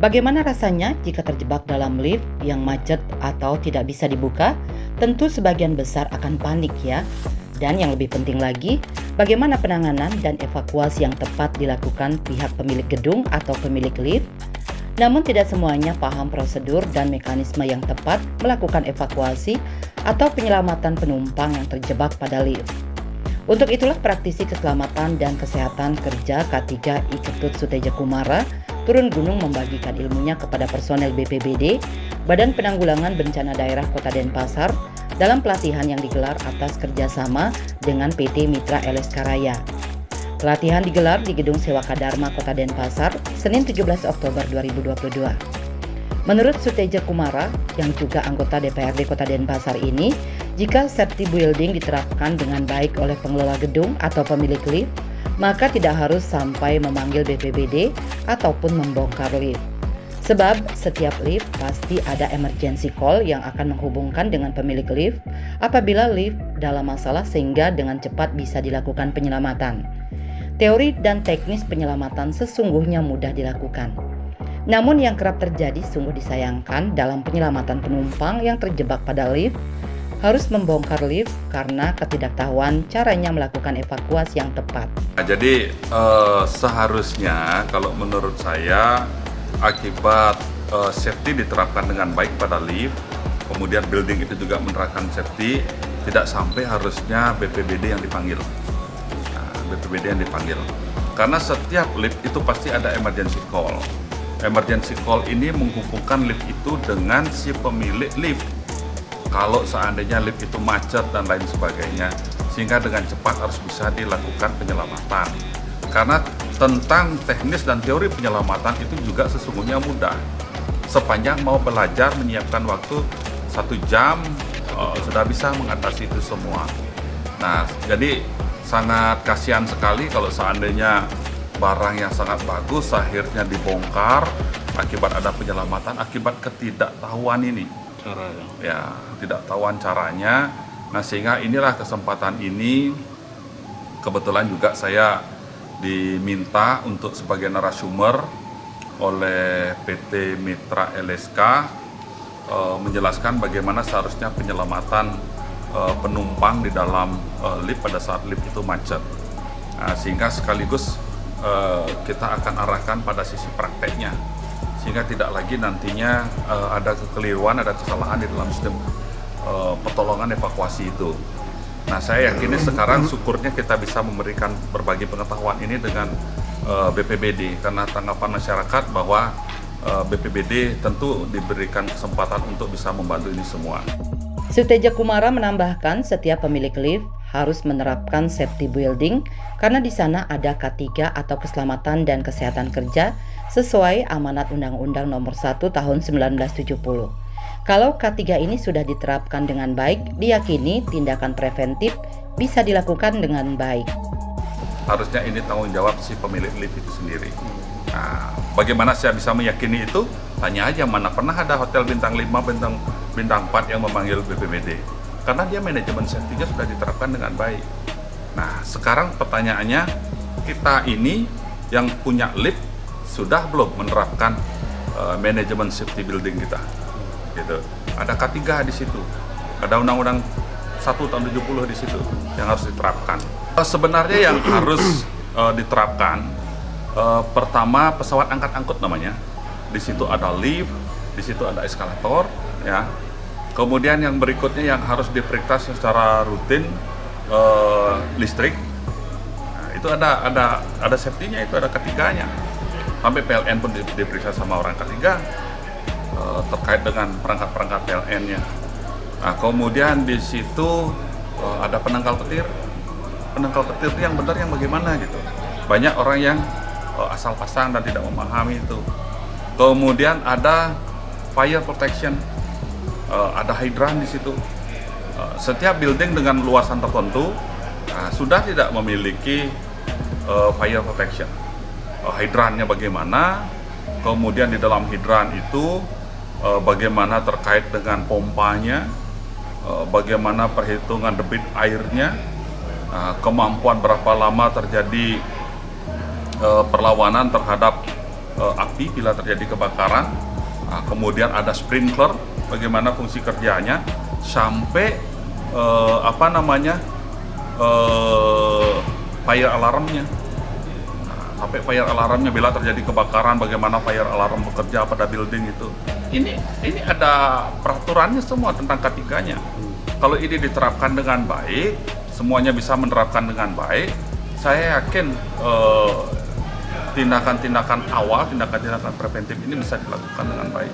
Bagaimana rasanya jika terjebak dalam lift yang macet atau tidak bisa dibuka? Tentu sebagian besar akan panik ya. Dan yang lebih penting lagi, bagaimana penanganan dan evakuasi yang tepat dilakukan pihak pemilik gedung atau pemilik lift? Namun tidak semuanya paham prosedur dan mekanisme yang tepat melakukan evakuasi atau penyelamatan penumpang yang terjebak pada lift. Untuk itulah praktisi keselamatan dan kesehatan kerja K3 I Ketut Suteja Kumara turun gunung membagikan ilmunya kepada personel BPBD, Badan Penanggulangan Bencana Daerah Kota Denpasar, dalam pelatihan yang digelar atas kerjasama dengan PT Mitra LSK Raya. Pelatihan digelar di Gedung Sewaka Dharma Kota Denpasar, Senin 17 Oktober 2022. Menurut Suteja Kumara, yang juga anggota DPRD Kota Denpasar ini, jika safety building diterapkan dengan baik oleh pengelola gedung atau pemilik lift, maka tidak harus sampai memanggil BPBD ataupun membongkar lift. Sebab setiap lift pasti ada emergency call yang akan menghubungkan dengan pemilik lift apabila lift dalam masalah sehingga dengan cepat bisa dilakukan penyelamatan. Teori dan teknis penyelamatan sesungguhnya mudah dilakukan. Namun yang kerap terjadi sungguh disayangkan dalam penyelamatan penumpang yang terjebak pada lift harus membongkar lift karena ketidaktahuan caranya melakukan evakuasi yang tepat. Nah, jadi seharusnya kalau menurut saya akibat safety diterapkan dengan baik pada lift, kemudian building itu juga menerapkan safety, tidak sampai harusnya BPBD yang dipanggil. BPBD yang dipanggil. Karena setiap lift itu pasti ada emergency call. Emergency call ini menghubungkan lift itu dengan si pemilik lift. Kalau seandainya lift itu macet dan lain sebagainya, sehingga dengan cepat harus bisa dilakukan penyelamatan. Karena tentang teknis dan teori penyelamatan itu juga sesungguhnya mudah. Sepanjang mau belajar menyiapkan waktu 1 jam, sudah bisa mengatasi itu semua. Nah, jadi sangat kasihan sekali kalau seandainya barang yang sangat bagus akhirnya dibongkar akibat ada penyelamatan, akibat ketidaktahuan ini. Ya, tidak tahuan caranya. Nah, sehingga inilah kesempatan ini kebetulan juga saya diminta untuk sebagai narasumber oleh PT Mitra LSK menjelaskan bagaimana seharusnya penyelamatan penumpang di dalam lift pada saat lift itu macet. Nah, sehingga sekaligus kita akan arahkan pada sisi prakteknya, sehingga tidak lagi nantinya ada kekeliruan, ada kesalahan di dalam sistem pertolongan evakuasi itu. Nah, saya yakini sekarang syukurnya kita bisa memberikan berbagi pengetahuan ini dengan BPBD, karena tanggapan masyarakat bahwa BPBD tentu diberikan kesempatan untuk bisa membantu ini semua. Suteja Kumara menambahkan setiap pemilik lift harus menerapkan safety building karena di sana ada K3 atau keselamatan dan kesehatan kerja sesuai amanat Undang-Undang Nomor 1 Tahun 1970. Kalau K3 ini sudah diterapkan dengan baik, diyakini tindakan preventif bisa dilakukan dengan baik. Harusnya ini tanggung jawab si pemilik lift itu sendiri. Nah, bagaimana saya bisa meyakini itu? Tanya aja, mana pernah ada hotel bintang 5, bintang 4 yang memanggil BPBD. Karena dia manajemen safety-nya sudah diterapkan dengan baik. Nah, sekarang pertanyaannya, kita ini yang punya lift sudah belum menerapkan manajemen safety building kita? Gitu. Ada K3 di situ. Ada Undang-Undang 1 tahun 70 di situ yang harus diterapkan. Sebenarnya yang harus diterapkan, pertama pesawat angkat-angkut namanya. Di situ ada lift, di situ ada eskalator, ya. Kemudian yang berikutnya yang harus diperiksa secara rutin listrik. Nah, itu ada safety-nya, itu ada ketiganya. Sampai PLN pun diperiksa sama orang ketiga terkait dengan perangkat-perangkat PLN-nya. Nah, kemudian di situ ada penangkal petir. Penangkal petir itu yang benar yang bagaimana gitu. Banyak orang yang asal pasang dan tidak memahami itu. Kemudian ada fire protection, ada hidran di situ. Setiap building dengan luasan tertentu sudah tidak memiliki fire protection. Hidrannya bagaimana? Kemudian di dalam hidran itu bagaimana terkait dengan pompanya, bagaimana perhitungan debit airnya, kemampuan berapa lama terjadi perlawanan terhadap api bila terjadi kebakaran. Kemudian ada sprinkler, bagaimana fungsi kerjanya, sampai fire alarmnya. Sampai fire alarmnya bila terjadi kebakaran, bagaimana fire alarm bekerja pada building itu. Ini ada peraturannya semua tentang K3-nya. Kalau ini diterapkan dengan baik, semuanya bisa menerapkan dengan baik, saya yakin tindakan-tindakan awal, tindakan-tindakan preventif ini bisa dilakukan dengan baik.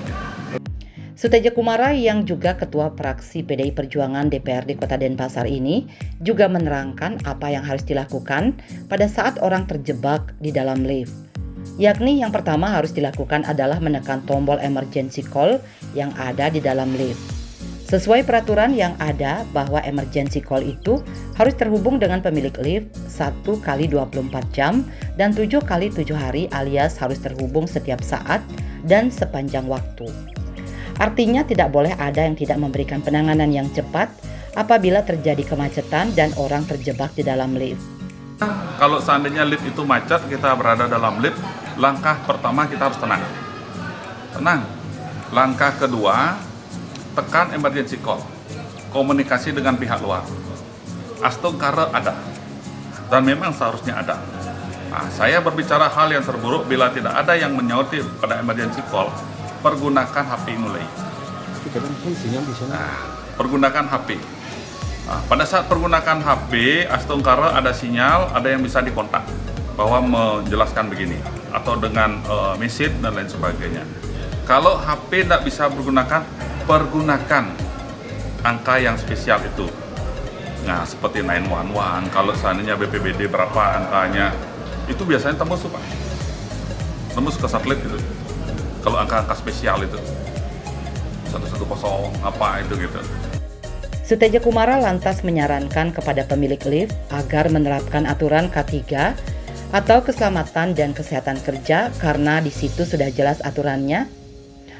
Suteja Kumara yang juga Ketua Fraksi PDI Perjuangan DPRD Kota Denpasar ini juga menerangkan apa yang harus dilakukan pada saat orang terjebak di dalam lift. Yakni yang pertama harus dilakukan adalah menekan tombol emergency call yang ada di dalam lift. Sesuai peraturan yang ada bahwa emergency call itu harus terhubung dengan pemilik lift 1 kali 24 jam dan 7 kali 7 hari alias harus terhubung setiap saat dan sepanjang waktu. Artinya tidak boleh ada yang tidak memberikan penanganan yang cepat apabila terjadi kemacetan dan orang terjebak di dalam lift. Kalau seandainya lift itu macet, kita berada dalam lift, langkah pertama kita harus tenang. Tenang. Langkah kedua, tekan emergency call. Komunikasi dengan pihak luar. Astungkara ada. Dan memang seharusnya ada. Saya berbicara hal yang terburuk bila tidak ada yang menyauti pada emergency call. Pergunakan HP mulai. Pergunakan HP. Pada saat pergunakan HP, astungkara ada sinyal, ada yang bisa dikontak bahwa menjelaskan begini atau dengan message dan lain sebagainya. Kalau HP tidak bisa pergunakan angka yang spesial itu. Nah, seperti 911, kalau seandainya BPBD berapa angkanya, itu biasanya tembus Pak. Tembus ke satelit gitu. Kalau angka-angka spesial itu 110 apa itu gitu. Suteja Kumara lantas menyarankan kepada pemilik lift agar menerapkan aturan K3 atau keselamatan dan kesehatan kerja karena di situ sudah jelas aturannya.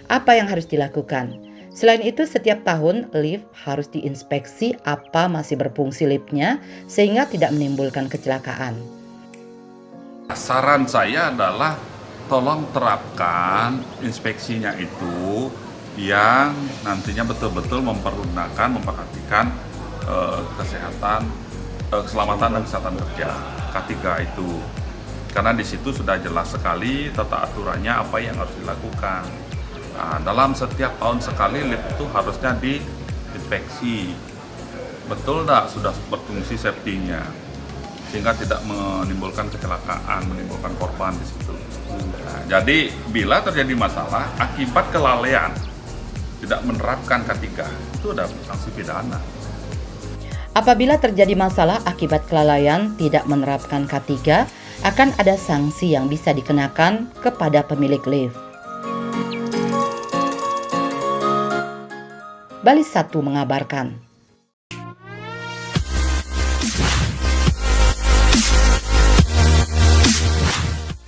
Apa yang harus dilakukan? Selain itu, setiap tahun lift harus diinspeksi apa masih berfungsi liftnya sehingga tidak menimbulkan kecelakaan. Saran saya adalah tolong terapkan inspeksinya itu yang nantinya betul-betul memperhatikan kesehatan, keselamatan dan kesehatan kerja K3 itu. Karena di situ sudah jelas sekali tata aturannya apa yang harus dilakukan. Dalam setiap tahun sekali lift itu harusnya diinspeksi. Betul enggak sudah berfungsi safety-nya sehingga tidak menimbulkan kecelakaan, menimbulkan korban di situ. Jadi bila terjadi masalah akibat kelalaian tidak menerapkan K3 itu ada sanksi pidana. Apabila terjadi masalah akibat kelalaian tidak menerapkan K3, akan ada sanksi yang bisa dikenakan kepada pemilik lift. Bali 1 mengabarkan.